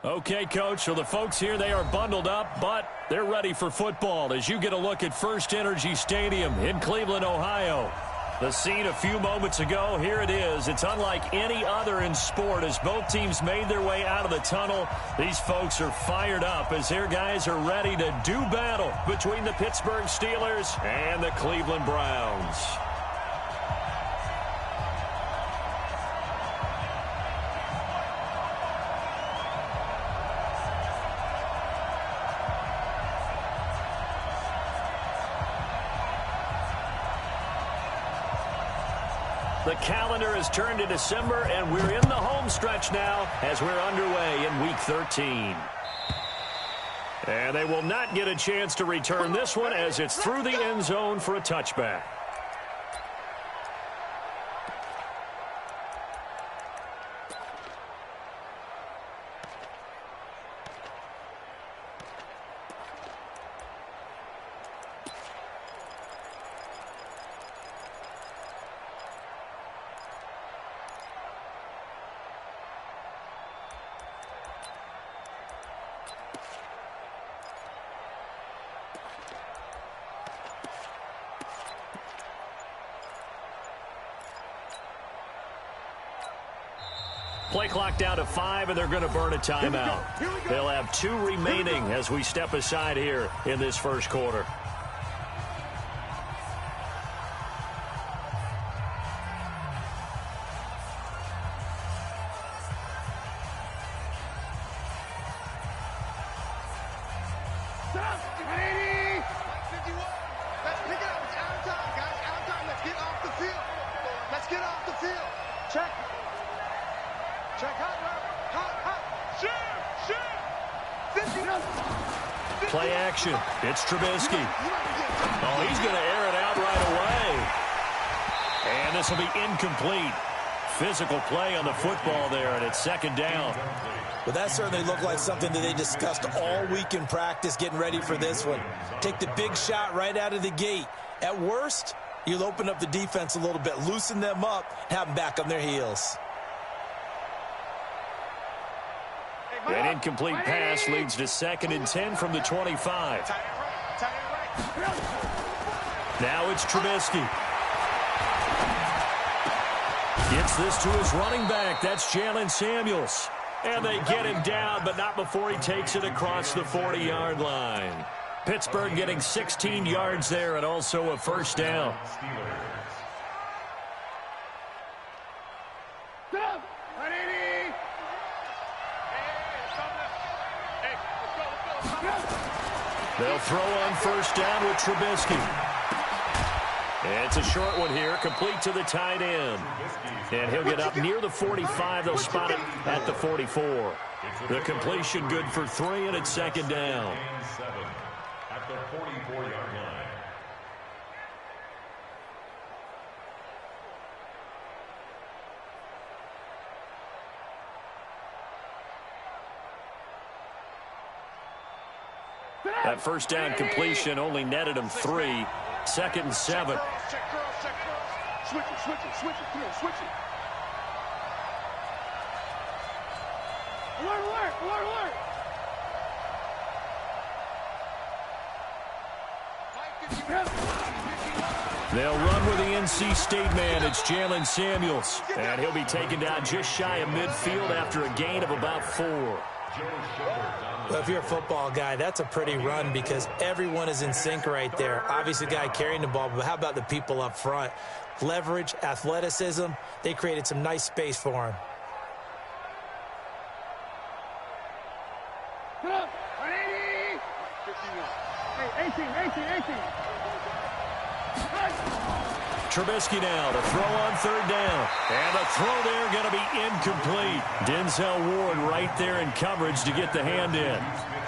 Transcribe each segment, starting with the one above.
Okay, Coach, so the folks here, they are bundled up, but they're ready for football as you get a look at First Energy Stadium in Cleveland, Ohio. The scene a few moments ago, here it is. It's unlike any other in sport as both teams made their way out of the tunnel. These folks are fired up as their guys are ready to do battle between the Pittsburgh Steelers and the Cleveland Browns. The calendar has turned to December, and we're in the home stretch now as we're underway in Week 13. And they will not get a chance to return this one as it's through the end zone for a touchback. Play clock down to 5, and they're going to burn a timeout. They'll have 2 remaining as we step aside here in this first quarter. Play action. It's Trubisky. Oh, he's going to air it out right away. And this will be incomplete. Physical play on the football there, and it's second down. Well, that certainly looked like something that they discussed all week in practice getting ready for this one. Take the big shot right out of the gate. At worst, you'll open up the defense a little bit, loosen them up, have them back on their heels. An incomplete pass leads to 2nd and 10 from the 25. Now it's Trubisky. Gets this to his running back. That's Jalen Samuels. And they get him down, but not before he takes it across the 40-yard line. Pittsburgh getting 16 yards there and also a first down. They'll throw on first down with Trubisky. It's a short one here, complete to the tight end. And he'll get up near the 45. They'll spot it at the 44. The completion good for 3, and it's 2nd down. At the 44-yard line. That first down completion only netted him 3. 2nd and 7. Switch it, come on, switch it. Alert. They'll run with the NC State man. It's Jalen Samuels. And he'll be taken down just shy of midfield after a gain of about 4. Well, if you're a football guy, that's a pretty run because everyone is in sync right there. Obviously, the guy carrying the ball, but how about the people up front? Leverage, athleticism, they created some nice space for him. Put up, 180. 51. Hey, 18. Trubisky now to throw on 3rd down. And the throw there going to be incomplete. Denzel Ward right there in coverage to get the hand in.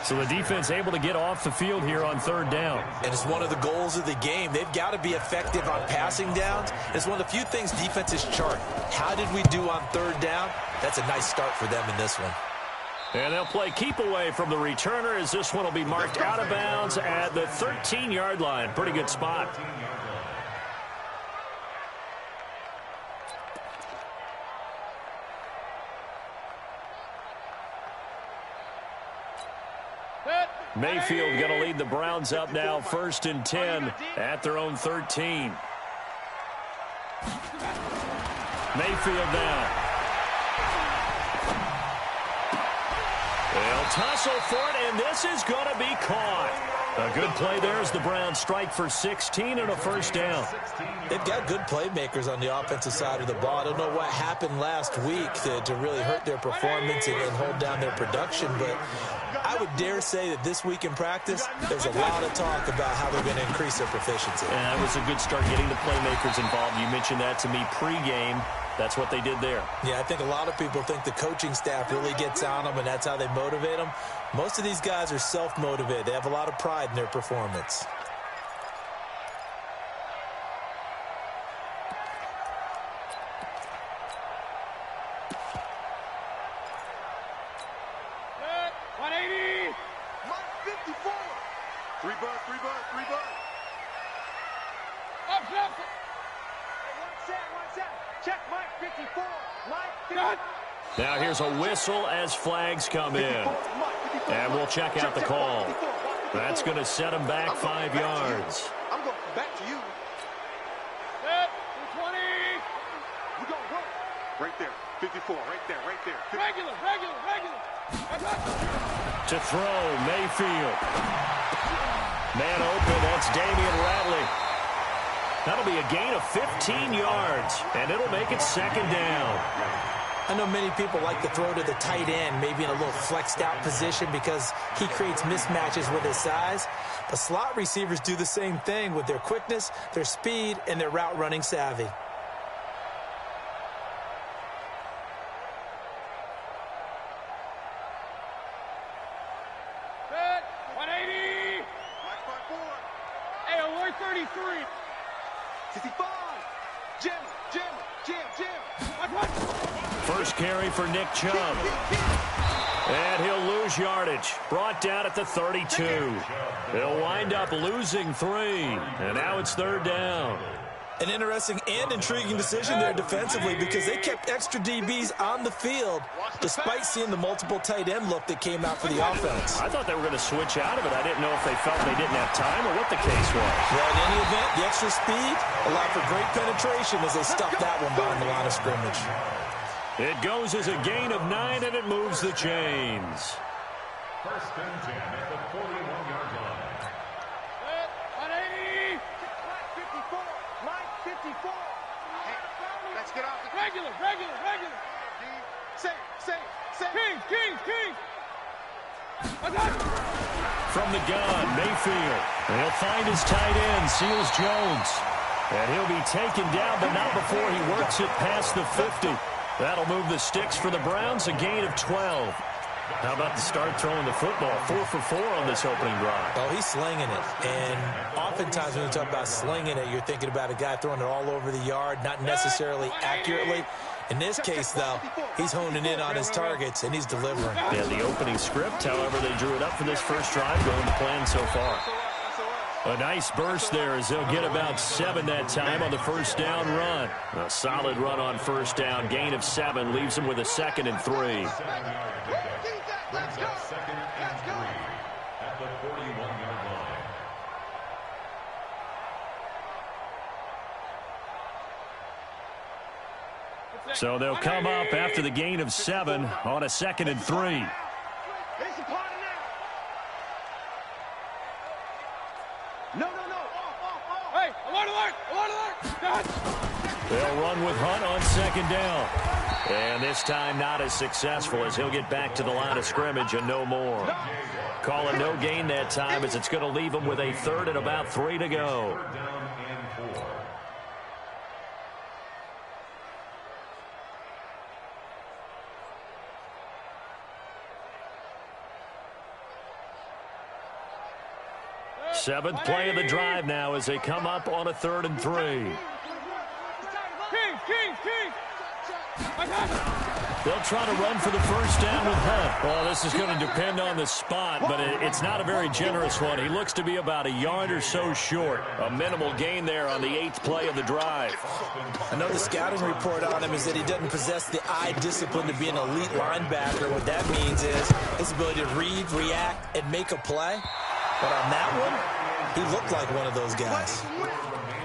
So the defense able to get off the field here on 3rd down. And it's one of the goals of the game. They've got to be effective on passing downs. It's one of the few things defenses chart. How did we do on 3rd down? That's a nice start for them in this one. And they'll play keep away from the returner as this one will be marked out of bounds at the 13-yard line. Pretty good spot. Mayfield going to lead the Browns up now, 1st and 10 at their own 13. Mayfield now. They'll tussle for it, and this is going to be caught. A good play there as the Browns strike for 16 and a first down. They've got good playmakers on the offensive side of the ball. I don't know what happened last week to really hurt their performance and hold down their production, but I would dare say that this week in practice, there's a lot of talk about how they're going to increase their proficiency. And that was a good start getting the playmakers involved. You mentioned that to me pregame. That's what they did there. Yeah, I think a lot of people think the coaching staff really gets on them, and that's how they motivate them. Most of these guys are self-motivated. They have a lot of pride in their performance. Now here's a whistle as flags come in. And we'll check out the call. That's going to set him back 5 yards. I'm going back to you. 20. We go work. Right there. 54. Right there. Right there. Regular. To throw, Mayfield. Man open, that's Damian Ratley. That'll be a gain of 15 yards, and it'll make it 2nd down. I know many people like to throw to the tight end, maybe in a little flexed out position because he creates mismatches with his size. But slot receivers do the same thing with their quickness, their speed, and their route running savvy. Set. 180. Hey, 133. 65. Jam. First carry for Nick Chubb. And he'll lose yardage. Brought down at the 32. He'll wind up losing 3. And now it's 3rd down. An interesting and intriguing decision there defensively because they kept extra DBs on the field despite seeing the multiple tight end look that came out for the offense. I thought they were going to switch out of it. I didn't know if they felt they didn't have time or what the case was. Well, in any event, the extra speed allowed for great penetration as they stuffed that one behind the line of scrimmage. It goes as a gain of 9, and it moves the chains. 1st and 10 at the 41-yard line. 180. 54. Hey, let's get off the regular. Say. King. From the gun, Mayfield. And he'll find his tight end, Seals Jones. And he'll be taken down, but not before he works it past the 50. That'll move the sticks for the Browns, a gain of 12. How about the start throwing the football? 4 for 4 on this opening drive. Oh, he's slinging it. And oftentimes when you talk about slinging it, you're thinking about a guy throwing it all over the yard, not necessarily accurately. In this case, though, he's honing in on his targets, and he's delivering. Yeah, the opening script, however, they drew it up for this first drive, going to plan so far. A nice burst there as they'll get about 7 that time on the first down run. A solid run on first down. Gain of 7 leaves them with a 2nd and 3. Let's go. At the 41-yard line. So they'll come up after the gain of 7 on a 2nd and 3. No. Hey, alert. They'll run with Hunt on 2nd down. And this time not as successful as he'll get back to the line of scrimmage and no more. Call it no gain that time as it's going to leave him with a 3rd and about 3 to go. 3rd down and 4. Seventh play of the drive now as they come up on a 3rd and 3. King. They'll try to run for the first down with Hunt. Well, this is going to depend on the spot, but it's not a very generous one. He looks to be about a yard or so short. A minimal gain there on the 8th play of the drive. Another scouting report on him is that he doesn't possess the eye discipline to be an elite linebacker. What that means is his ability to read, react, and make a play. But on that one, he looked like one of those guys.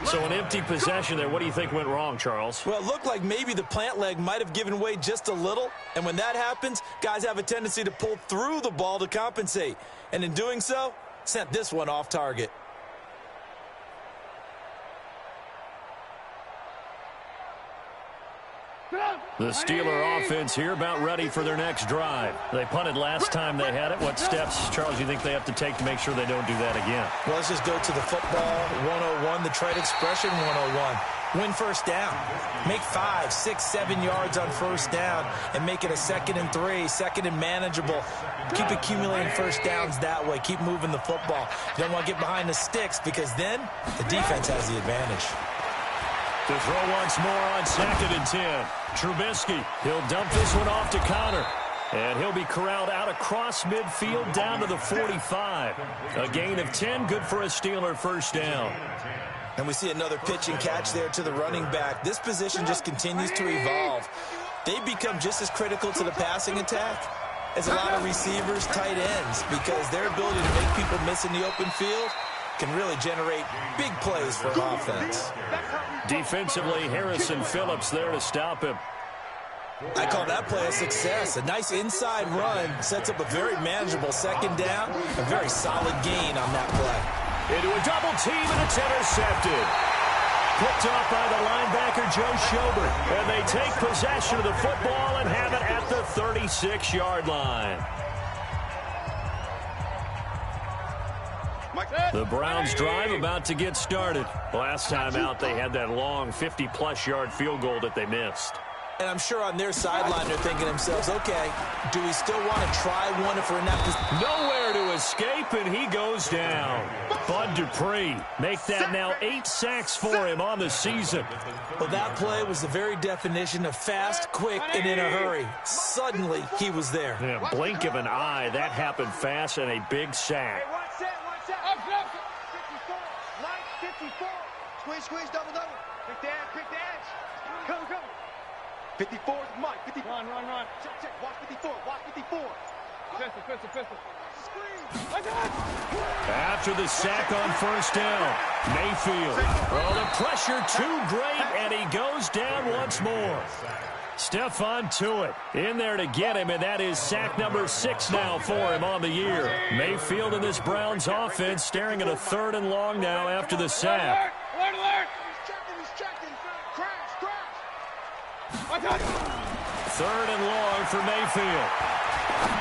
So an empty possession there. What do you think went wrong, Charles? Well, it looked like maybe the plant leg might have given way just a little. And when that happens, guys have a tendency to pull through the ball to compensate. And in doing so, sent this one off target. The Steeler offense here about ready for their next drive. They punted last time they had it. What steps, Charles, you think they have to take to make sure they don't do that again? Well, let's just go to the football 101, the trade expression 101. Win first down. Make 5, 6, 7 yards on first down and make it a 2nd and 3, 2nd and manageable. Keep accumulating first downs that way. Keep moving the football. You don't want to get behind the sticks because then the defense has the advantage. To throw once more on 2nd and 10. Trubisky, he'll dump this one off to Connor. And he'll be corralled out across midfield down to the 45. A gain of 10, good for a Steeler first down. And we see another pitch and catch there to the running back. This position just continues to evolve. They become just as critical to the passing attack as a lot of receivers, tight ends, because their ability to make people miss in the open field can really generate big plays for offense. Defensively, Harrison Phillips there to stop him. I call that play a success. A nice inside run sets up a very manageable 2nd down. A very solid gain on that play. Into a double team, and it's intercepted. Picked off by the linebacker, Joe Schobert. And they take possession of the football and have it at the 36-yard line. The Browns drive about to get started. Last time out, they had that long 50-plus yard field goal that they missed. And I'm sure on their sideline they're thinking to themselves, okay, do we still want to try one if we're in that position? Nowhere to escape, and he goes down. Bud Dupree, make that now 8 sacks for him on the season. Well, that play was the very definition of fast, quick, and in a hurry. Suddenly, he was there. Yeah, blink of an eye, that happened fast, and a big sack. Squeeze, double. Quick dash. Come. 54 is Mike. 54. Run. Check. Watch 54. Pistol. Squeeze. After the sack on first down, Mayfield. Oh, the pressure too great, and he goes down once more. Stephon Tuitt in there to get him, and that is sack number 6 now for him on the year. Mayfield in this Browns offense staring at a 3rd and long now after the sack. Alert. He's checking. Crash. 3rd and long for Mayfield.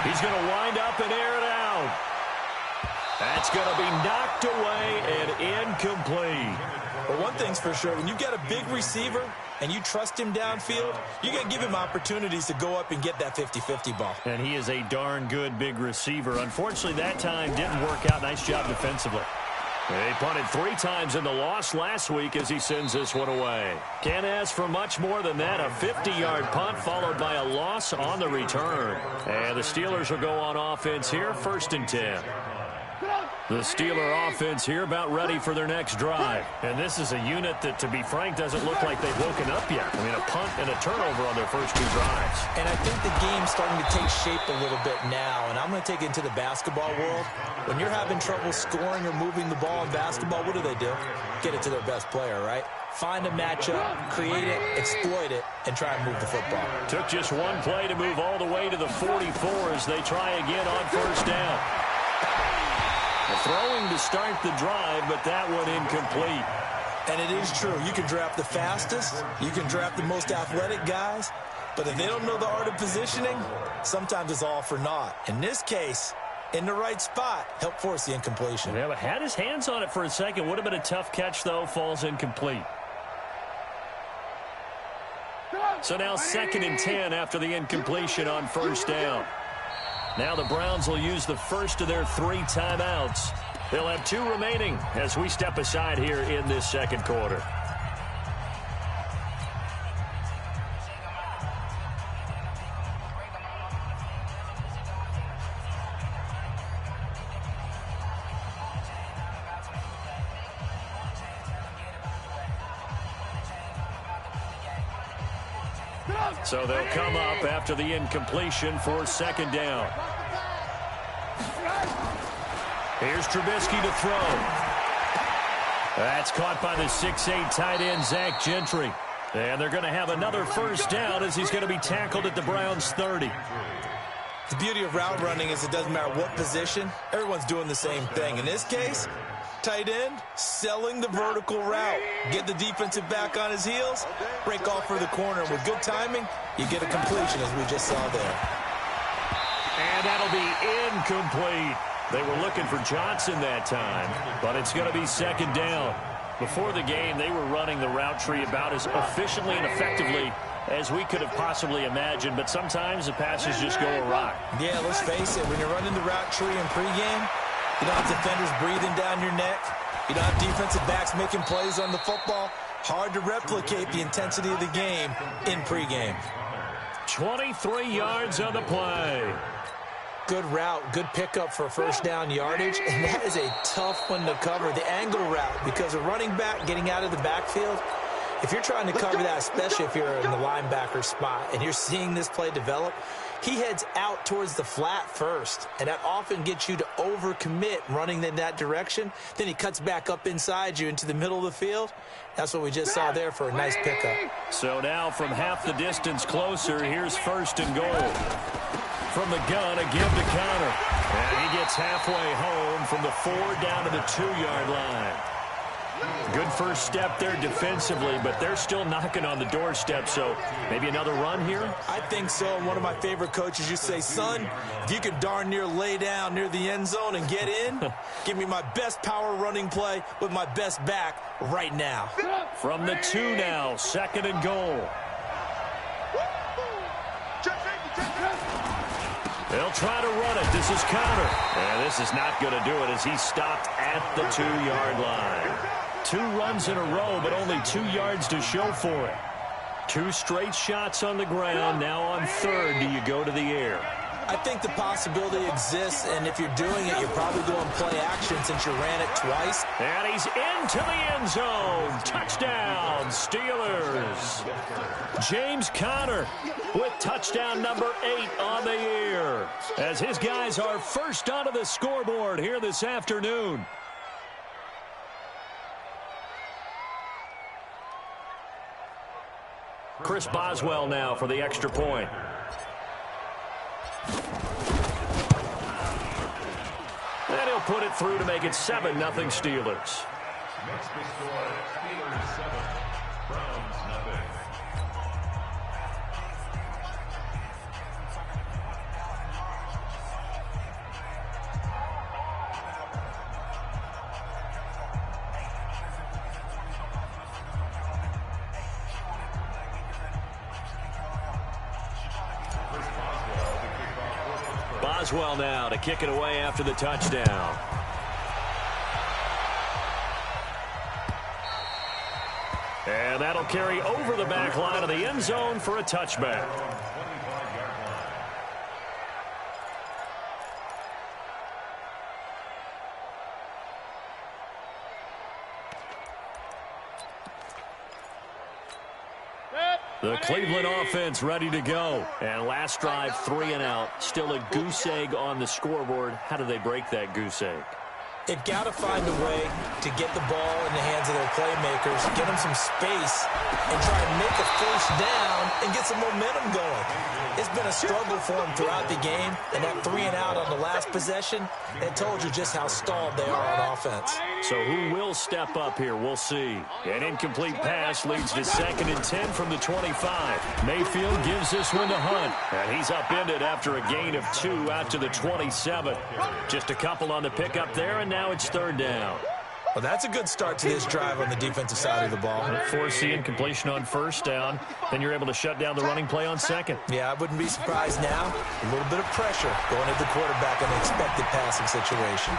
He's going to wind up and air it out. That's going to be knocked away and incomplete. But one thing's for sure, when you've got a big receiver and you trust him downfield, you're going to give him opportunities to go up and get that 50-50 ball. And he is a darn good big receiver. Unfortunately, that time didn't work out. Nice job defensively. They punted 3 times in the loss last week as he sends this one away. Can't ask for much more than that. A 50-yard punt followed by a loss on the return. And the Steelers will go on offense here, 1st and 10. The Steeler offense here about ready for their next drive. And this is a unit that, to be frank, doesn't look like they've woken up yet. I mean, a punt and a turnover on their first 2 drives. And I think the game's starting to take shape a little bit now. And I'm going to take it into the basketball world. When you're having trouble scoring or moving the ball in basketball, what do? Get it to their best player, right? Find a matchup, create it, exploit it, and try and move the football. Took just one play to move all the way to the 44 as they try again on first down. Throwing to start the drive, but that one incomplete. And it is true. You can draft the fastest. You can draft the most athletic guys. But if they don't know the art of positioning, sometimes it's all for naught. In this case, in the right spot, help force the incompletion. Yeah, but had his hands on it for a second. Would have been a tough catch, though. Falls incomplete. So now 2nd and 10 after the incompletion on first down. Now the Browns will use the first of their 3 timeouts. They'll have 2 remaining as we step aside here in this second quarter. So they'll come up after the incompletion for second down. Here's Trubisky to throw. That's caught by the 6'8" tight end, Zach Gentry. And they're going to have another first down as he's going to be tackled at the Browns' 30. The beauty of route running is it doesn't matter what position. Everyone's doing the same thing. In this case, tight end, selling the vertical route. Get the defensive back on his heels, break off for the corner. With good timing, you get a completion, as we just saw there. And that'll be incomplete. They were looking for Johnson that time, but it's going to be second down. Before the game, they were running the route tree about as efficiently and effectively as we could have possibly imagined, but sometimes the passes just go awry. Yeah, let's face it, when you're running the route tree in pregame, you don't have defenders breathing down your neck. You don't have defensive backs making plays on the football. Hard to replicate the intensity of the game in pregame. 23 yards on the play. Good route, good pickup for first down yardage, and that is a tough one to cover. The angle route, because a running back getting out of the backfield, if you're trying to cover that, especially if you're in the linebacker spot and you're seeing this play develop, he heads out towards the flat first, and that often gets you to overcommit running in that direction. Then he cuts back up inside you into the middle of the field. That's what we just saw there for a nice pickup. So now from half the distance closer, here's first and goal. From the gun, a give to Connor. And he gets halfway home from the 4 down to the 2-yard line. Good first step there defensively, but they're still knocking on the doorstep, so maybe another run here? I think so. One of my favorite coaches used to say, son, if you could darn near lay down near the end zone and get in, give me my best power running play with my best back right now. From the 2 now, second and goal. They'll try to run it. This is Connor. And this is not going to do it as he's stopped at the 2-yard line. 2 runs in a row, but only 2 yards to show for it. 2 straight shots on the ground. Now on third, do you go to the air? I think the possibility exists, and if you're doing it, you're probably going play action since you ran it twice. And he's into the end zone. Touchdown, Steelers. James Conner with touchdown number 8 on the year, as his guys are first onto the scoreboard here this afternoon. Chris Boswell now for the extra point. And he'll put it through to make it 7-0 Steelers. Makes the score Steelers 7, Browns nothing. Boswell now to kick it away after the touchdown. And that'll carry over the back line of the end zone for a touchback. The Cleveland offense ready to go. And last drive, 3 and out. Still a goose egg on the scoreboard. How do they break that goose egg? They've got to find a way to get the ball in the hands of their playmakers, get them some space, and try and make a first down and get some momentum going. It's been a struggle for them throughout the game, and that 3 and out on the last possession, it told you just how stalled they are on offense. So who will step up here? We'll see. An incomplete pass leads to 2nd and 10 from the 25. Mayfield gives this one to Hunt, and he's upended after a gain of 2 out to the 27. Just a couple on the pickup there, and now it's 3rd down. Well, that's a good start to this drive on the defensive side of the ball. Force the incompletion on 1st down, then you're able to shut down the running play on 2nd. Yeah, I wouldn't be surprised now. A little bit of pressure going at the quarterback in the expected passing situation.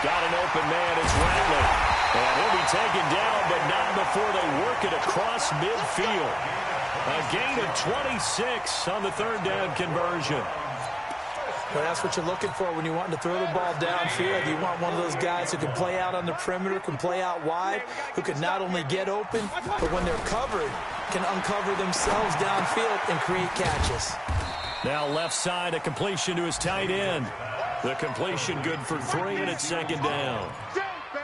Got an open man, it's Rattler. And he'll be taken down, but not before they work it across midfield. A gain of 26 on the 3rd down conversion. Well, that's what you're looking for when you want to throw the ball downfield. You want one of those guys who can play out on the perimeter, can play out wide, who can not only get open, but when they're covered, can uncover themselves downfield and create catches. Now left side, a completion to his tight end. The completion good for 3, and it's 2nd down.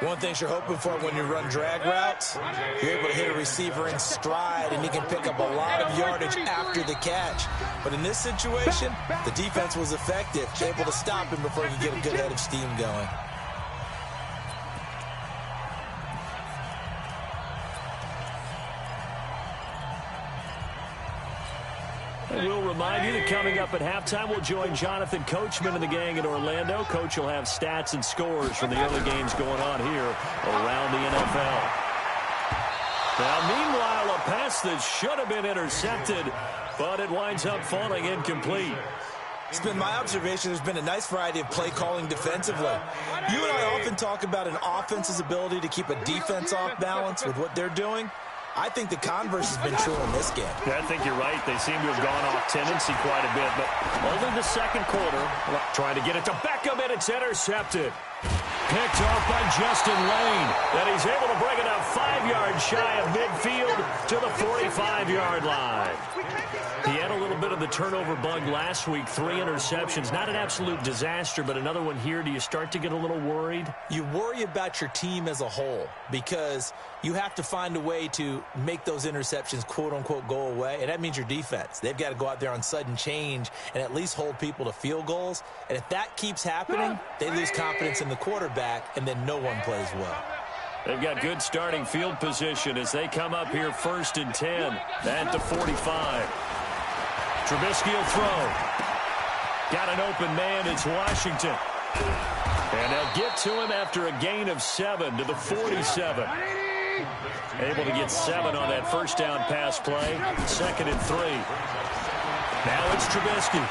One thing you're hoping for when you run drag routes, you're able to hit a receiver in stride, and he can pick up a lot of yardage after the catch. But in this situation, the defense was effective, able to stop him before he could get a good head of steam going. And we'll remind you that coming up at halftime, we'll join Jonathan Coachman and the gang in Orlando. Coach will have stats and scores from the early games going on here around the NFL. Now, meanwhile, a pass that should have been intercepted, but it winds up falling incomplete. It's been my observation there's been a nice variety of play calling defensively. You and I often talk about an offense's ability to keep a defense off balance with what they're doing. I think the converse has been true in this game. Yeah, I think you're right. They seem to have gone off tendency quite a bit, but only the second quarter. Trying to get it to Beckham, and it's intercepted. Picked off by Justin Lane. And he's able to bring it up 5 yards shy of midfield to the 45-yard line. He had a little bit of the turnover bug last week, 3 interceptions. Not an absolute disaster, but another one here. Do you start to get a little worried? You worry about your team as a whole because you have to find a way to make those interceptions, quote-unquote, go away, and that means your defense. They've got to go out there on sudden change and at least hold people to field goals. And if that keeps happening, they lose confidence in the quarterback, and then no one plays well. They've got good starting field position as they come up here 1st and 10 at the 45. Trubisky will throw. Got an open man. It's Washington. And they'll get to him after a gain of 7 to the 47. Able to get 7 on that first down pass play. 2nd and 3. Now it's Trubisky.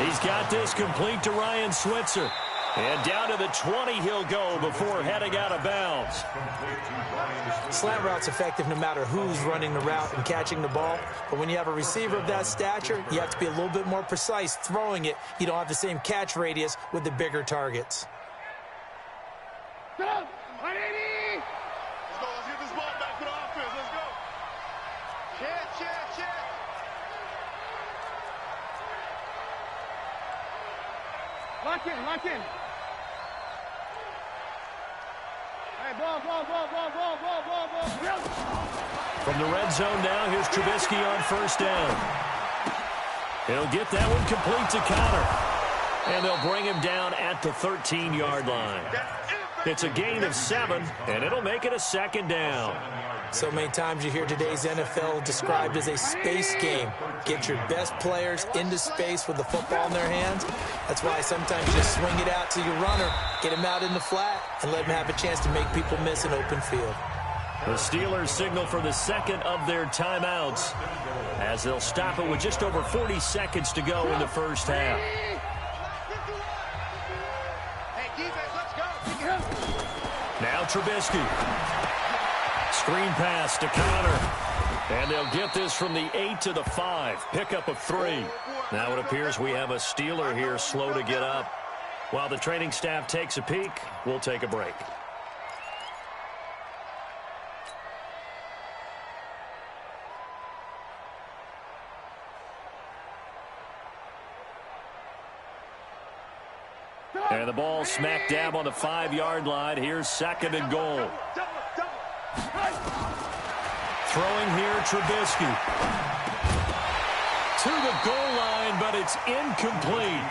He's got this complete to Ryan Switzer. And down to the 20 he'll go before heading out of bounds. Slant route's effective no matter who's running the route and catching the ball. But when you have a receiver of that stature, you have to be a little bit more precise throwing it. You don't have the same catch radius with the bigger targets. Let's go. Let's get this ball back to the offense. Let's go. Check. Lock in. Hey, ball. From the red zone now, here's Trubisky on 1st down. He'll get that one complete to Connor. And they'll bring him down at the 13-yard line. It's a gain of 7, and it'll make it a 2nd down. So many times you hear today's NFL described as a space game. Get your best players into space with the football in their hands. That's why sometimes you just swing it out to your runner, get him out in the flat, and let him have a chance to make people miss an open field. The Steelers signal for the 2nd of their timeouts as they'll stop it with just over 40 seconds to go in the first half. Now Trubisky. Screen pass to Connor. And they'll get this from the 8 to the 5. Pickup of 3. Now it appears we have a Steeler here slow to get up. While the training staff takes a peek, we'll take a break. And the ball smack dab on the 5-yard line. Here's 2nd and goal. Throwing here, Trubisky. To the goal line, but it's incomplete.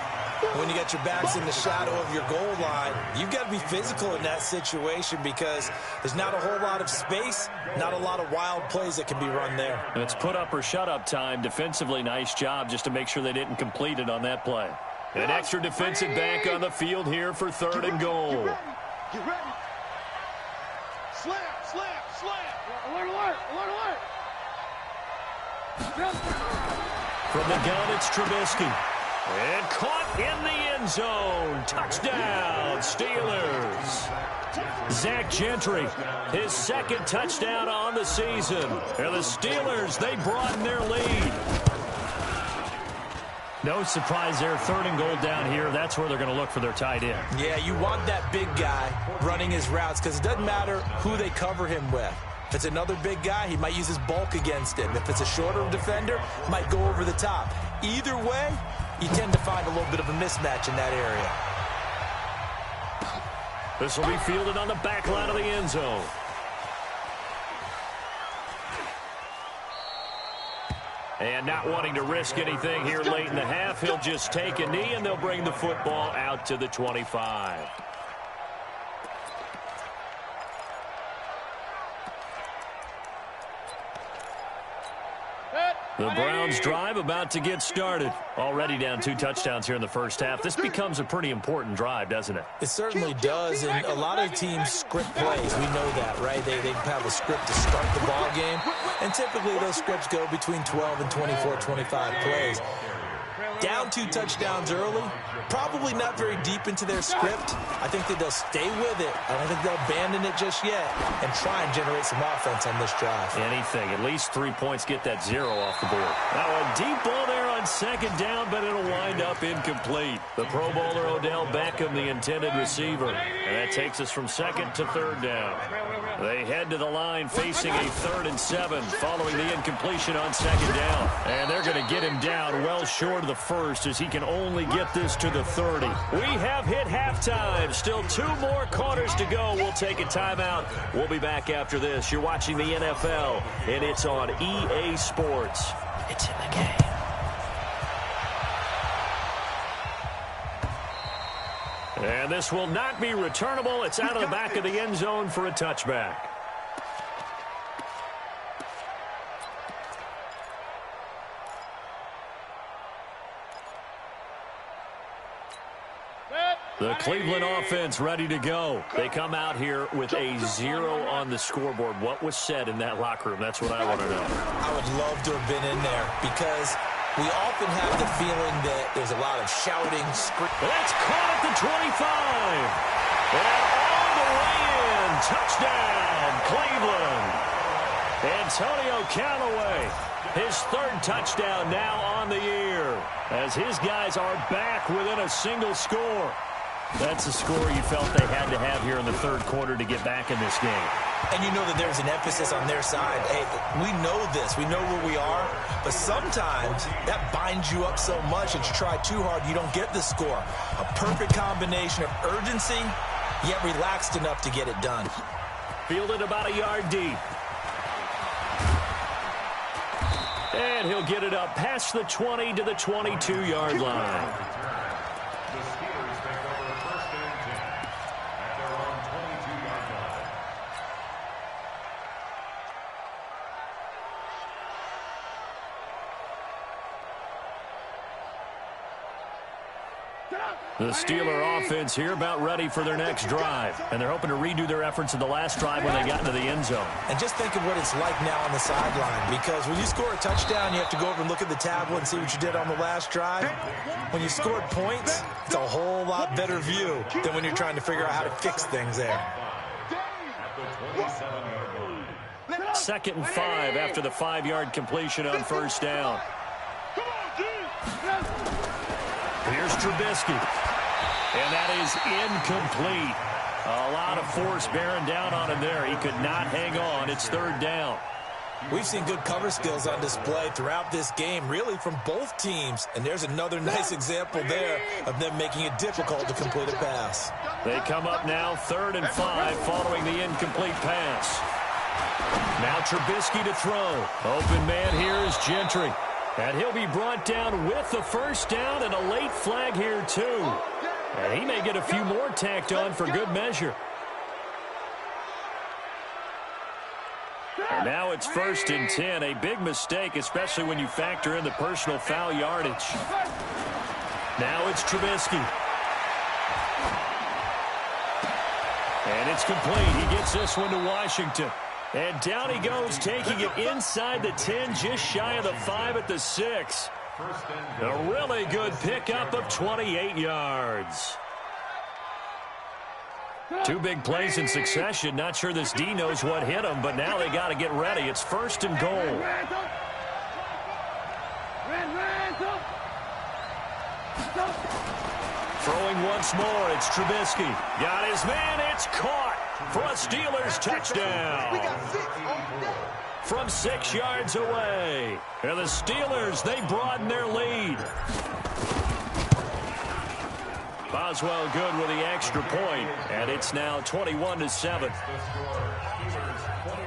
When you got your backs in the shadow of your goal line, you've got to be physical in that situation because there's not a whole lot of space, not a lot of wild plays that can be run there. It's put up or shut up time. Defensively, nice job just to make sure they didn't complete it on that play. An extra defensive back on the field here for 3rd and goal. Get ready. Slam. Alert. From the gun, it's Trubisky. And caught in the end zone. Touchdown, Steelers. Zach Gentry, his 2nd touchdown on the season. And the Steelers, they broaden their lead. No surprise there, 3rd and goal down here. That's where they're going to look for their tight end. Yeah, you want that big guy running his routes because it doesn't matter who they cover him with. If it's another big guy, he might use his bulk against him. If it's a shorter defender, he might go over the top. Either way, you tend to find a little bit of a mismatch in that area. This will be fielded on the back line of the end zone. And not wanting to risk anything here late in the half, he'll just take a knee, and they'll bring the football out to the 25. The Browns drive about to get started. Already down 2 touchdowns here in the first half. This becomes a pretty important drive, doesn't it? It certainly does, and a lot of teams script plays. We know that, right? They have a script to start the ball game, and typically those scripts go between 12 and 24, 25 plays. Down 2 touchdowns early, probably not very deep into their script. I think that they'll stay with it. I don't think they'll abandon it just yet and try and generate some offense on this drive. Anything. At least 3 points, get that 0 off the board. Now a deep ball there on second down, but it'll wind up incomplete. The Pro Bowler Odell Beckham, the intended receiver. And that takes us from second to third down. They head to the line facing a 3rd and 7 following the incompletion on second down. And they're going to get him down well short of the first as he can only get this to the 30. We have hit halftime. Still 2 more quarters to go. We'll take a timeout. We'll be back after this. You're watching the NFL, and it's on EA Sports. It's in the game. And this will not be returnable. It's out of the back of the end zone for a touchback. The Cleveland offense ready to go. They come out here with a 0 on the scoreboard. What was said in that locker room? That's what I want to know. I would love to have been in there because we often have the feeling that there's a lot of shouting, That's caught at the 25. And all the way in. Touchdown, Cleveland. Antonio Callaway, his 3rd touchdown now on the year as his guys are back within a single score. That's a score you felt they had to have here in the 3rd quarter to get back in this game. And you know that there's an emphasis on their side. Hey, we know this. We know where we are. But sometimes that binds you up so much that you try too hard, you don't get the score. A perfect combination of urgency, yet relaxed enough to get it done. Fielded about a yard deep. And he'll get it up past the 20 to the 22-yard line. The Steelers take over 1st and 10 at their own 22-yard line. The Steeler offense here about ready for their next drive. And they're hoping to redo their efforts in the last drive when they got into the end zone. And just think of what it's like now on the sideline, because when you score a touchdown, you have to go over and look at the tablet and see what you did on the last drive. When you scored points, it's a whole lot better view than when you're trying to figure out how to fix things there. At the 27-yard line. 2nd and 5 after the 5-yard completion on 1st down. Here's Trubisky. And that is incomplete. A lot of force bearing down on him there. He could not hang on. It's 3rd down. We've seen good cover skills on display throughout this game, really from both teams. And there's another nice example there of them making it difficult to complete a pass. They come up now 3rd and 5 following the incomplete pass. Now Trubisky to throw. Open man here is Gentry. And he'll be brought down with the 1st down and a late flag here too. And he may get a few more tacked on for good measure. And now it's 1st and 10. A big mistake, especially when you factor in the personal foul yardage. Now it's Trubisky. And it's complete. He gets this one to Washington. And down he goes, taking it inside the 10, just shy of the 5 at the 6. A really good pickup of 28 yards. 2 big plays in succession. Not sure this D knows what hit him, but now they got to get ready. It's 1st and goal. Throwing once more, it's Trubisky. Got his man, it's caught. for a Steelers touchdown. We got 6 on deck. From 6 yards away. And the Steelers, they broaden their lead. Boswell good with the extra point, and it's now 21-7. The score, Steelers 21,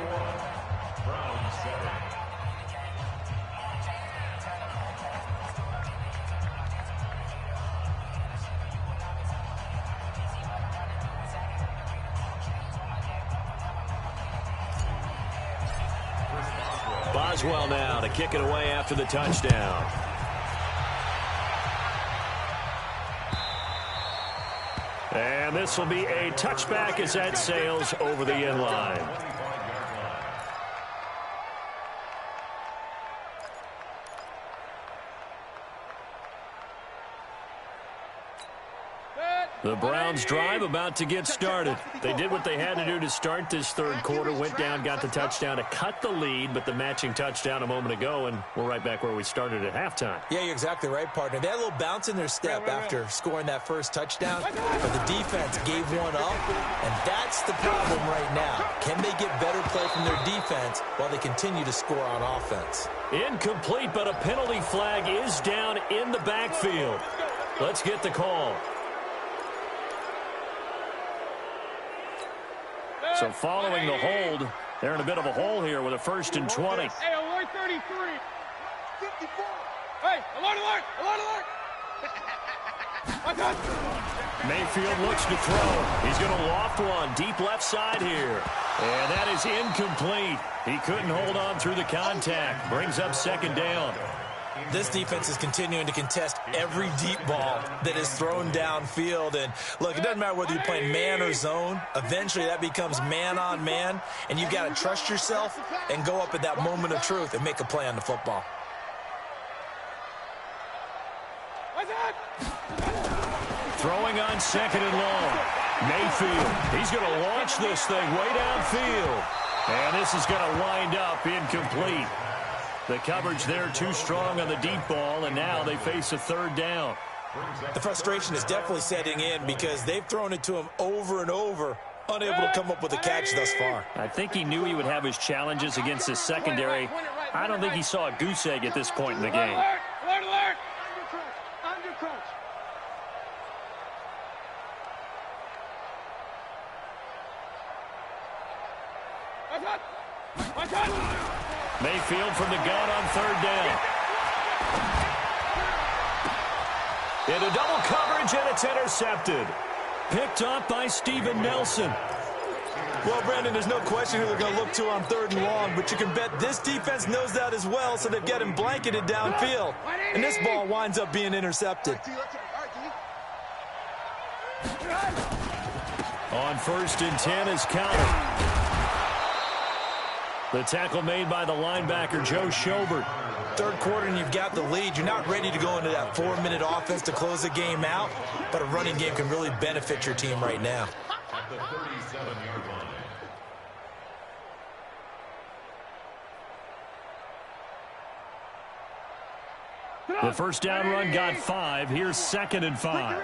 Browns 7. Boswell now to kick it away after the touchdown. And this will be a touchback as that sails over the end line. The Browns drive about to get started. They did what they had to do to start this third quarter, went down, got the touchdown to cut the lead, but the matching touchdown a moment ago, and we're right back where we started at halftime. Yeah, you're exactly right, partner. They had a little bounce in their step after scoring that first touchdown, but the defense gave one up, and that's the problem right now. Can they get better play from their defense while they continue to score on offense? Incomplete, but a penalty flag is down in the backfield. Let's get the call. So following the hold, they're in a bit of a hole here with a 1st and 20. Hey, alert 33. 54. Hey, alert, alert, alert, alert. Mayfield looks to throw. He's going to loft one deep left side here. And that is incomplete. He couldn't hold on through the contact. Brings up 2nd down. This defense is continuing to contest every deep ball that is thrown downfield. And, look, it doesn't matter whether you're playing man or zone. Eventually, that becomes man-on-man, and you've got to trust yourself and go up at that moment of truth and make a play on the football. Throwing on 2nd and long. Mayfield, he's going to launch this thing way downfield. And this is going to wind up incomplete. The coverage there too strong on the deep ball, and now they face a 3rd down. The frustration is definitely setting in because they've thrown it to him over and over, unable to come up with a catch thus far. I think he knew he would have his challenges against his secondary. I don't think he saw a goose egg at this point in the game. Alert, alert, alert. Under crunch. Mayfield from the gun on 3rd down. Into double coverage, and it's intercepted. Picked up by Steven Nelson. Well, Brandon, there's no question who they're going to look to on 3rd and long, but you can bet this defense knows that as well, so they've got him blanketed downfield. And this ball winds up being intercepted. On 1st and 10 is counted. The tackle made by the linebacker, Joe Schobert. 3rd quarter and you've got the lead. You're not ready to go into that 4-minute offense to close the game out, but a running game can really benefit your team right now. At the 37-yard line. The 1st down run got 5. Here's 2nd and 5.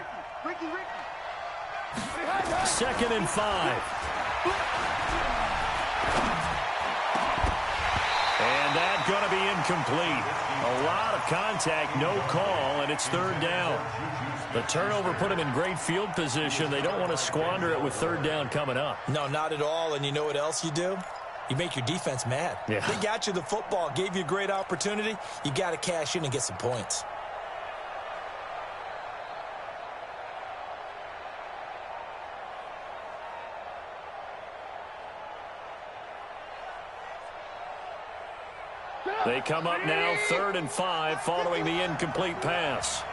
2nd and 5. And that's going to be incomplete. A lot of contact, no call, and it's 3rd down. The turnover put them in great field position. They don't want to squander it with 3rd down coming up. No, not at all, and you know what else you do? You make your defense mad. Yeah. They got you the football, gave you a great opportunity. You got to cash in and get some points. They come up now 3rd and 5 following the incomplete pass.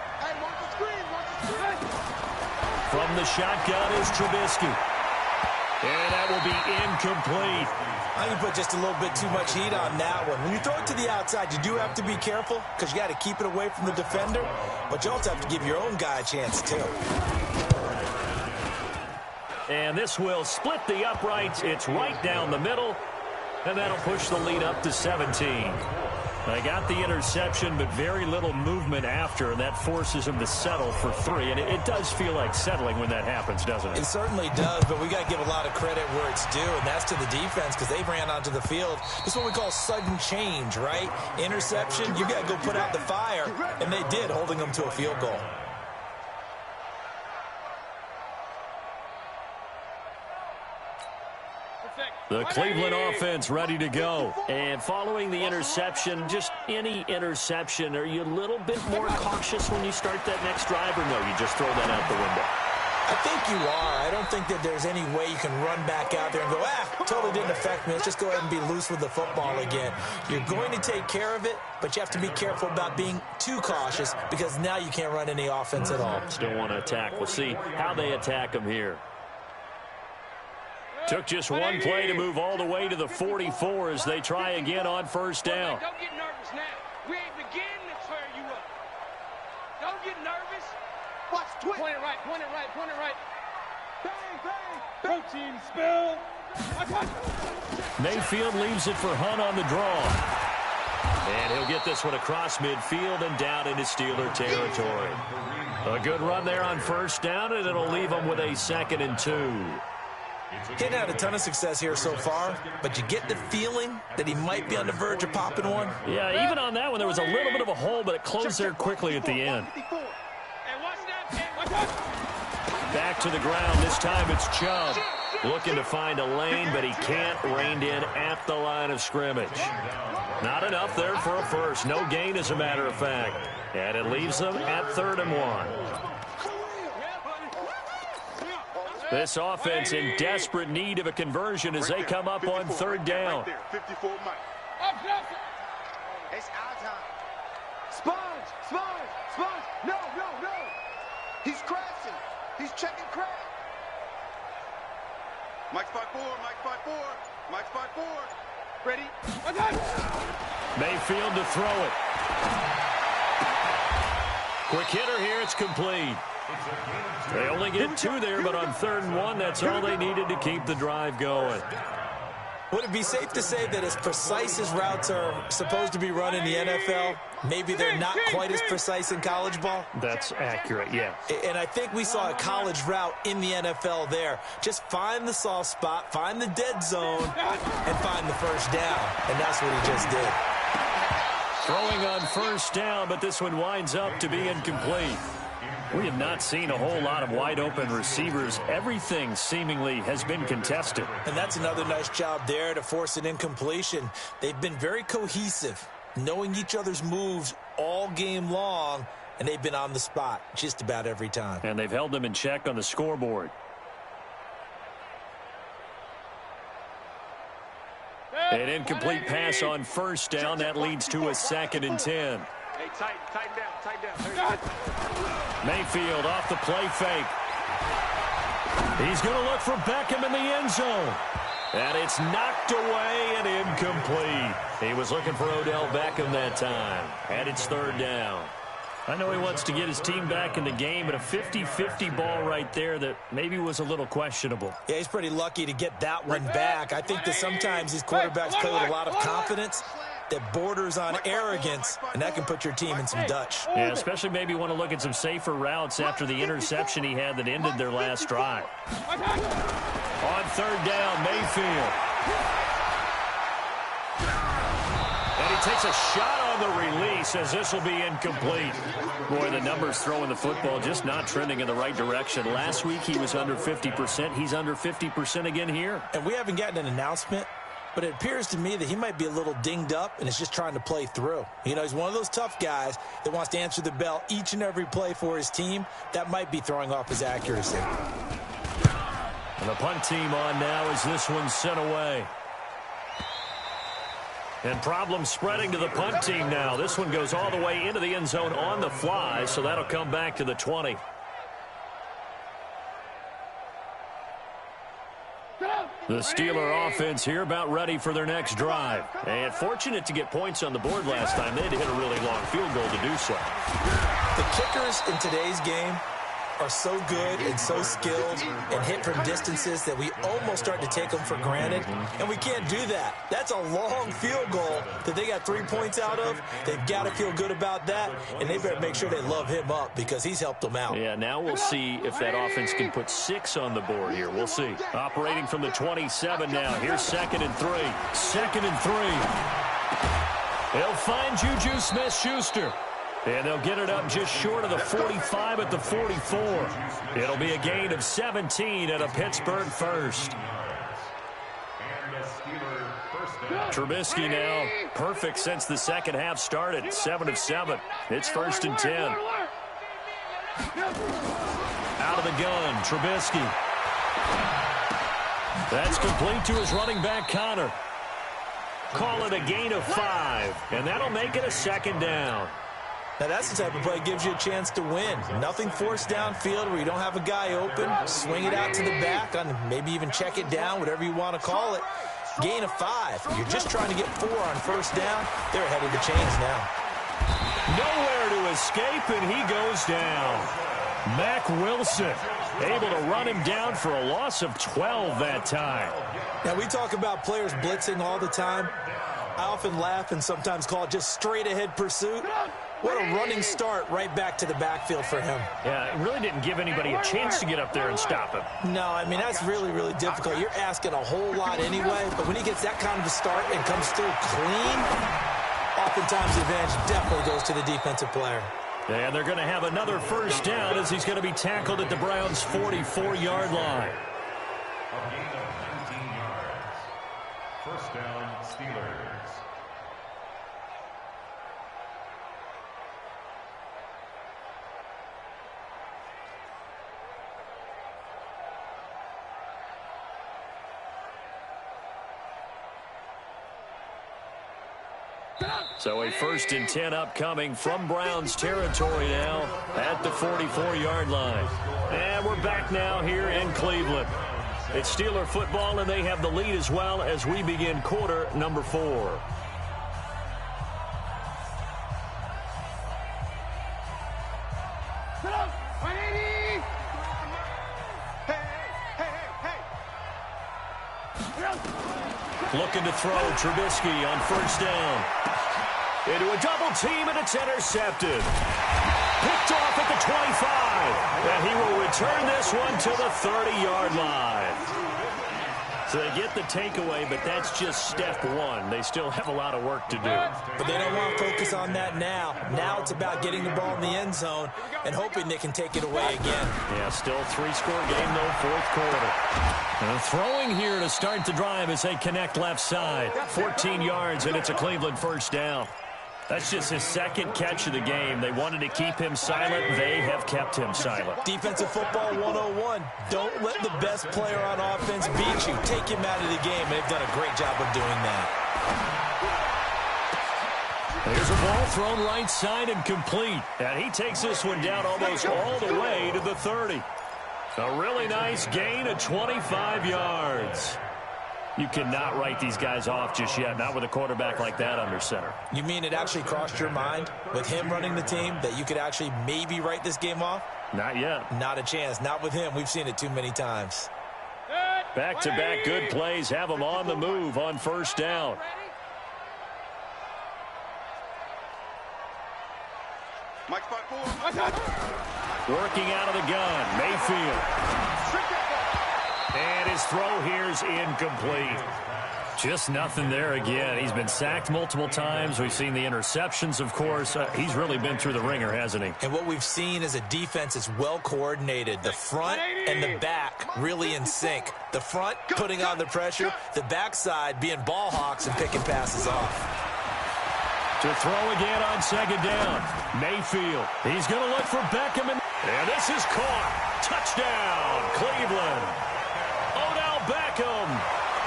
From the shotgun is Trubisky. And that will be incomplete. I think you put just a little bit too much heat on that one. When you throw it to the outside, you do have to be careful because you got to keep it away from the defender, but you also have to give your own guy a chance too. And this will split the uprights. It's right down the middle, and that'll push the lead up to 17. They got the interception, but very little movement after, and that forces them to settle for 3. And it does feel like settling when that happens, doesn't it? It certainly does, but we got to give a lot of credit where it's due, and that's to the defense because they ran onto the field. This is what we call sudden change, right? Interception, you got to go put out the fire, and they did, holding them to a field goal. The Cleveland offense ready to go. And following the interception, just any interception, are you a little bit more cautious when you start that next drive, or no, you just throw that out the window? I think you are. I don't think that there's any way you can run back out there and go, totally didn't affect me. Let's just go ahead and be loose with the football again. You're going to take care of it, but you have to be careful about being too cautious because now you can't run any offense at all. Still want to attack. We'll see how they attack them here. Took just one play to move all the way to the 44 as they try again on first down. Don't get nervous now. We ain't beginning to tear you up. Don't get nervous. Watch, twist. Point it right, point it right, point it right. Bang, bang, bang. Protein spill. Mayfield leaves it for Hunt on the draw. And he'll get this one across midfield and down into Steeler territory. A good run there on first down, and it'll leave them with a 2nd and 2. Hadn't had a ton of success here so far, but you get the feeling that he might be on the verge of popping one. Yeah, even on that one, there was a little bit of a hole, but it closed there quickly at the end. Back to the ground. This time it's Chubb. Looking to find a lane, but he can't. Reined in at the line of scrimmage. Not enough there for a first. No gain, as a matter of fact. And it leaves them at 3rd and 1. This offense in desperate need of a conversion as they come up on 3rd down. 54 Mike. It's our time. Sponge. No. He's crashing. He's checking crash. Mike's 5-4. Mike's 5-4. Ready? Mayfield to throw it. Quick hitter here. It's complete. They only get 2 there, but on 3rd and 1, that's all they needed to keep the drive going. Would it be safe to say that as precise as routes are supposed to be run in the NFL, maybe they're not quite as precise in college ball? That's accurate, yeah. And I think we saw a college route in the NFL there. Just find the soft spot, find the dead zone, and find the first down. And that's what he just did. Throwing on first down, but this one winds up to be incomplete. We have not seen a whole lot of wide-open receivers. Everything seemingly has been contested. And that's another nice job there to force an incompletion. They've been very cohesive, knowing each other's moves all game long, and they've been on the spot just about every time. And they've held them in check on the scoreboard. An incomplete pass on first down. That leads to a 2nd and 10. Hey, tighten down. Mayfield off the play fake. He's going to look for Beckham in the end zone. And it's knocked away and incomplete. He was looking for Odell Beckham that time. And it's 3rd down. I know he wants to get his team back in the game, but a 50-50 ball right there that maybe was a little questionable. Yeah, he's pretty lucky to get that one back. I think that sometimes these quarterbacks play with a lot of confidence that borders on arrogance, and that can put your team in some Dutch. Yeah, especially maybe want to look at some safer routes after the interception he had that ended their last drive. On 3rd down, Mayfield. And he takes a shot on the release as this will be incomplete. Boy, the numbers throwing the football just not trending in the right direction. Last week he was under 50%. He's under 50% again here. And we haven't gotten an announcement, but it appears to me that he might be a little dinged up and is just trying to play through. You know, he's one of those tough guys that wants to answer the bell each and every play for his team. That might be throwing off his accuracy. And the punt team on now as this one's sent away. And problems spreading to the punt team now. This one goes all the way into the end zone on the fly, so that'll come back to the 20. The Steeler offense here about ready for their next drive. And fortunate to get points on the board last time. They had to hit a really long field goal to do so. The kickers in today's game are so good and so skilled and hit from distances that we almost start to take them for granted, and we can't do that. That's a long field goal that they got 3 points out of. They've got to feel good about that, and they better make sure they love him up because he's helped them out. Yeah, now we'll see if that offense can put 6 on the board here. We'll see. Operating from the 27 now. Here's 2nd and 3. 2nd and 3. They'll find Juju Smith-Schuster. And they'll get it up just short of the 45 at the 44. It'll be a gain of 17 and a Pittsburgh first. Trubisky now perfect since the second half started. 7 of 7. It's 1st and 10. Out of the gun, Trubisky. That's complete to his running back, Connor. Call it a gain of 5, and that'll make it a 2nd down. Now, that's the type of play that gives you a chance to win. Nothing forced downfield where you don't have a guy open. Swing it out to the back, and maybe even check it down, whatever you want to call it. Gain of 5. You're just trying to get 4 on 1st down. They're ahead of the chains now. Nowhere to escape, and he goes down. Mack Wilson able to run him down for a loss of 12 that time. Now, we talk about players blitzing all the time. I often laugh and sometimes call it just straight-ahead pursuit. What a running start right back to the backfield for him. Yeah, it really didn't give anybody a chance to get up there and stop him. No, I mean, that's really, really difficult. You're asking a whole lot anyway, but when he gets that kind of a start and comes through clean, oftentimes the advantage definitely goes to the defensive player. And they're going to have another 1st down as he's going to be tackled at the Browns' 44-yard line. A gain of 19 yards. 1st down, Steelers. So a 1st and 10 upcoming from Browns territory now at the 44-yard line. And we're back now here in Cleveland. It's Steeler football, and they have the lead as well as we begin quarter number 4. Looking to throw, Trubisky on 1st down. Into a double team, and it's intercepted. Picked off at the 25. And he will return this one to the 30-yard line. So they get the takeaway, but that's just step 1. They still have a lot of work to do. But they don't want to focus on that now. Now it's about getting the ball in the end zone and hoping they can take it away again. Yeah, still 3-score game, though, 4th quarter. And throwing here to start the drive as they connect left side. 14 yards, and it's a Cleveland 1st down. That's just his 2nd catch of the game. They wanted to keep him silent. They have kept him silent. Defensive football 101. Don't let the best player on offense beat you. Take him out of the game, and they've done a great job of doing that. There's a ball thrown right side and complete. And he takes this one down almost all the way to the 30. A really nice gain of 25 yards. You cannot write these guys off just yet, not with a quarterback like that under center. You mean it actually crossed your mind with him running the team that you could actually maybe write this game off? Not yet. Not a chance. Not with him. We've seen it too many times. Back-to-back good plays have them on the move on 1st down. Working out of the gun, Mayfield. And his throw here's incomplete. Just nothing there again. He's been sacked multiple times. We've seen the interceptions, of course. He's really been through the ringer, hasn't he? And what we've seen is a defense that's well coordinated. The front and the back really in sync. The front putting on the pressure. The backside being ball hawks and picking passes off. To throw again on 2nd down. Mayfield. He's going to look for Beckham. And this is caught. Touchdown, Cleveland. Odell Beckham.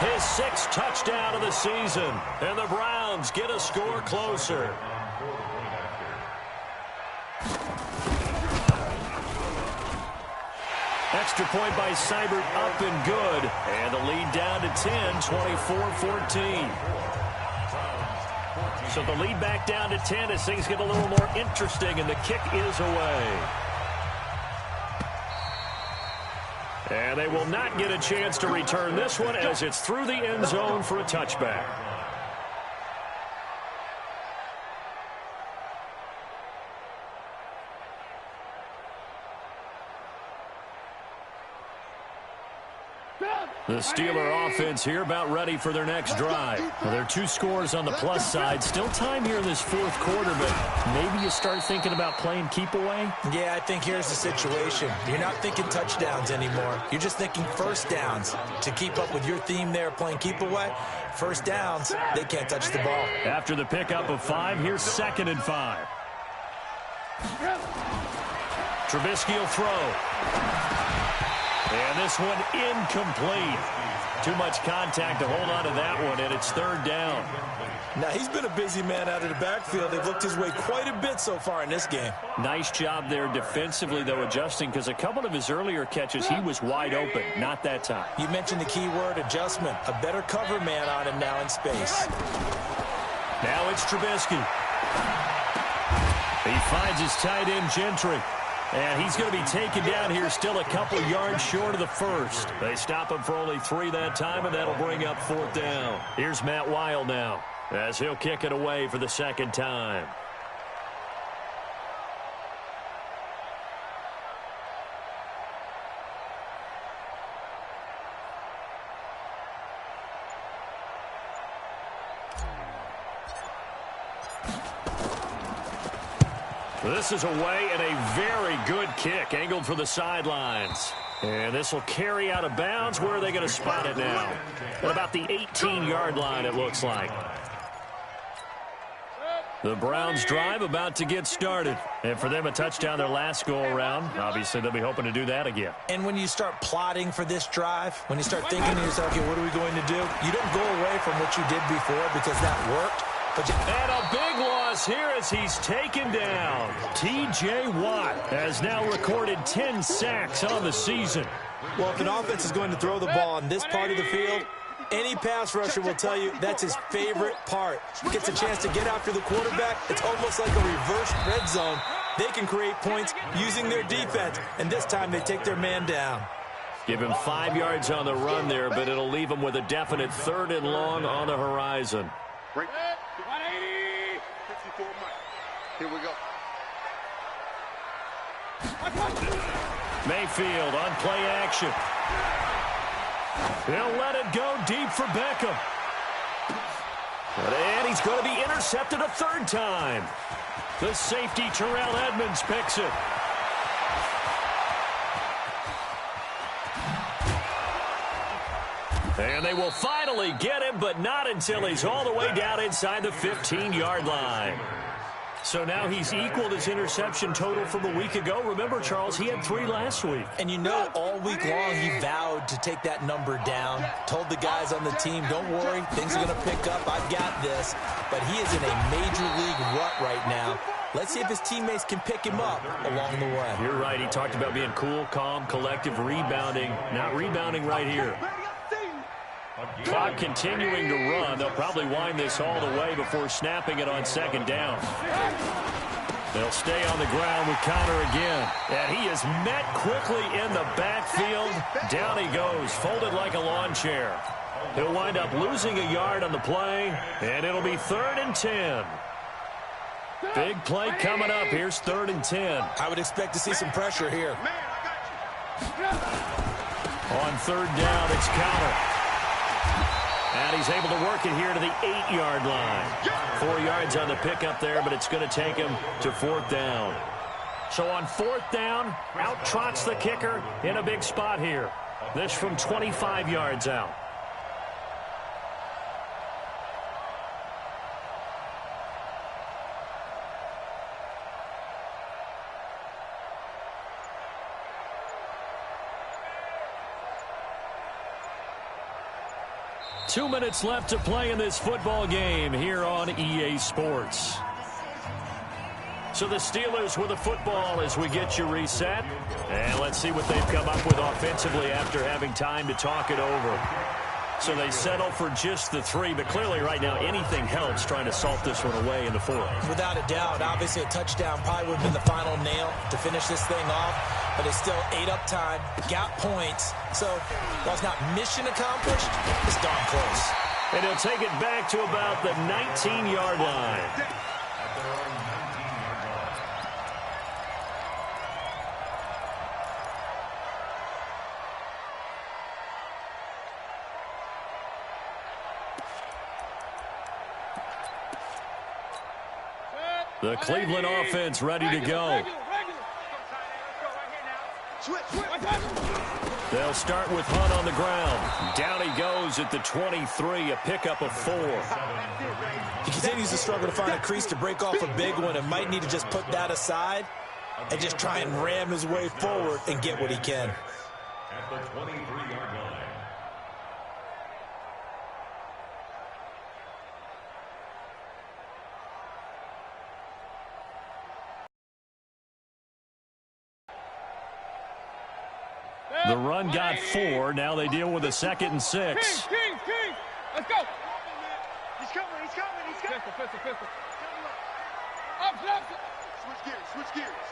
His 6th touchdown of the season. And the Browns get a score closer. Extra point by Seibert up and good. And the lead down to 10, 24-14. So the lead back down to 10 as things get a little more interesting, and the kick is away. And they will not get a chance to return this one as it's through the end zone for a touchback. The Steeler offense here about ready for their next drive. Well, there are 2 scores on the plus side. Still time here in this 4th quarter, but maybe you start thinking about playing keep away? Yeah, I think here's the situation. You're not thinking touchdowns anymore. You're just thinking first downs. To keep up with your theme there, playing keep away, first downs, they can't touch the ball. After the pickup of 5, here's 2nd and 5. Trubisky will throw. And this one incomplete. Too much contact to hold on to that one, and it's 3rd down. Now, he's been a busy man out of the backfield. They've looked his way quite a bit so far in this game. Nice job there defensively, though, adjusting, because a couple of his earlier catches, he was wide open. Not that time. You mentioned the key word, adjustment. A better cover man on him now in space. Now it's Trubisky. He finds his tight end, Gentry. And he's going to be taken down here still a couple yards short of the 1st. They stop him for only 3 that time, and that'll bring up 4th down. Here's Matt Wild now as he'll kick it away for the 2nd time. This is away and a very good kick angled for the sidelines. And this will carry out of bounds. Where are they going to spot it now? At about the 18-yard line, it looks like. The Browns drive about to get started. And for them, a touchdown their last go-around. Obviously, they'll be hoping to do that again. And when you start plotting for this drive, when you start thinking to yourself, okay, what are we going to do? You don't go away from what you did before because that worked. And a big loss here as he's taken down. T.J. Watt has now recorded 10 sacks on the season. Well, if an offense is going to throw the ball on this part of the field, any pass rusher will tell you that's his favorite part. Gets a chance to get after the quarterback. It's almost like a reverse red zone. They can create points using their defense, and this time they take their man down. Give him 5 yards on the run there, but it'll leave him with a definite 3rd and long on the horizon. Break. 180. 54 Mike. Here we go. Mayfield on play action. He'll let it go deep for Beckham. And he's going to be intercepted a 3rd time. The safety, Terrell Edmonds, picks it. And they will finally get him, but not until he's all the way down inside the 15-yard line. So now he's equaled his interception total from a week ago. Remember, Charles, he had 3 last week. And you know, all week long he vowed to take that number down. Told the guys on the team, don't worry, things are going to pick up. I've got this. But he is in a major league rut right now. Let's see if his teammates can pick him up along the way. You're right. He talked about being cool, calm, collective, rebounding. Not rebounding right here. Clock continuing to run. They'll probably wind this all the way before snapping it on 2nd down. They'll stay on the ground with Connor again. And he is met quickly in the backfield. Down he goes, folded like a lawn chair. He'll wind up losing a yard on the play, and it'll be 3rd and 10. Big play coming up. Here's 3rd and 10. I would expect to see some pressure here. On 3rd down, it's Connor. And he's able to work it here to the 8-yard line. 4 yards on the pickup there, but it's going to take him to 4th down. So on 4th down, out trots the kicker in a big spot here. This from 25 yards out. Two minutes left to play in this football game here on EA Sports. So the Steelers with the football as we get you reset. And let's see what they've come up with offensively after having time to talk it over. So they settle for just the 3, but clearly right now anything helps trying to salt this one away in the 4th. Without a doubt, obviously a touchdown probably would have been the final nail to finish this thing off. but they still ate up time, got points. So while it's not mission accomplished, it's darn close. And he'll take it back to about the 19-yard line. The Cleveland offense ready to go. They'll start with Hunt on the ground. Down he goes at the 23, a pickup of 4. He continues to struggle to find a crease to break off a big one and might need to just put that aside and just try and ram his way forward and get what he can. At the 23-yard line. The run got 4. Now they deal with a 2nd and 6. King. Let's go. He's coming. Pistol. Up. Switch gears.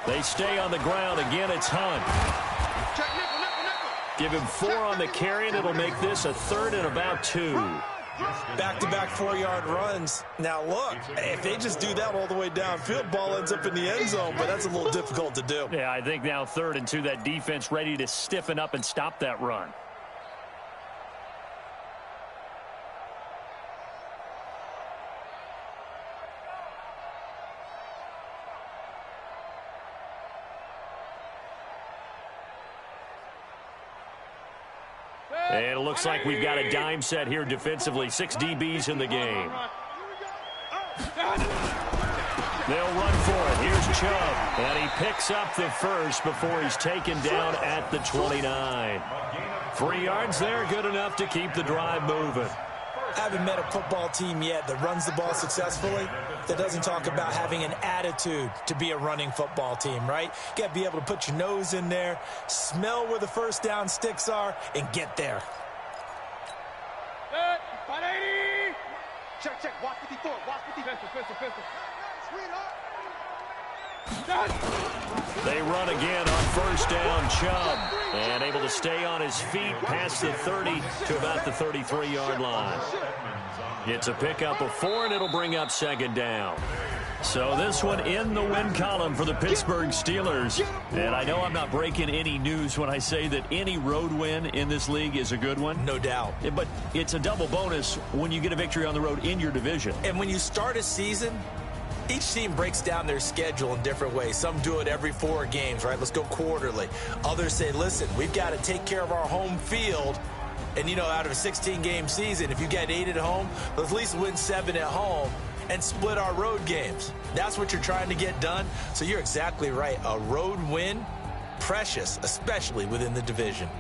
They stay on the ground. Again, it's Hunt. Check nickel. Give him 4 on the carry, and it'll make this a 3rd and about 2. Back-to-back 4-yard runs. Now, look, if they just do that all the way downfield, ball ends up in the end zone, but that's a little difficult to do. Yeah, I think now 3rd and 2, that defense ready to stiffen up and stop that run. And it looks like we've got a dime set here defensively. 6 DBs in the game. They'll run for it. Here's Chubb. And he picks up the first before he's taken down at the 29. 3 yards there, good enough to keep the drive moving. I haven't met a football team yet that runs the ball successfully that doesn't talk about having an attitude to be a running football team, right? You got to be able to put your nose in there, smell where the first down sticks are, and get there. 580. Check. Watch 54. Pistol. They run again on first down. Chubb, and able to stay on his feet past the 30 to about the 33-yard line. It's a pickup of 4, and it'll bring up 2nd down. So this one in the win column for the Pittsburgh Steelers. And I know I'm not breaking any news when I say that any road win in this league is a good one. No doubt. But it's a double bonus when you get a victory on the road in your division. And when you start a season, each team breaks down their schedule in different ways. Some do it every 4 games, right? Let's go quarterly. Others say, listen, we've got to take care of our home field. And, you know, out of a 16-game season, if you get 8 at home, let's at least win 7 at home and split our road games. That's what you're trying to get done. So you're exactly right. A road win, precious, especially within the division.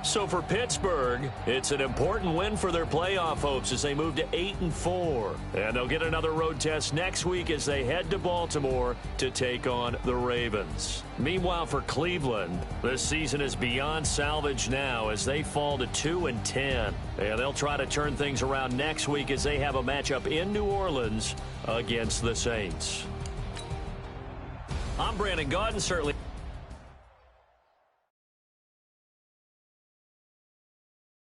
So for Pittsburgh, it's an important win for their playoff hopes as they move to 8-4. And they'll get another road test next week as they head to Baltimore to take on the Ravens. Meanwhile, for Cleveland, this season is beyond salvage now as they fall to 2-10. And they'll try to turn things around next week as they have a matchup in New Orleans against the Saints. I'm Brandon Gaudin, certainly.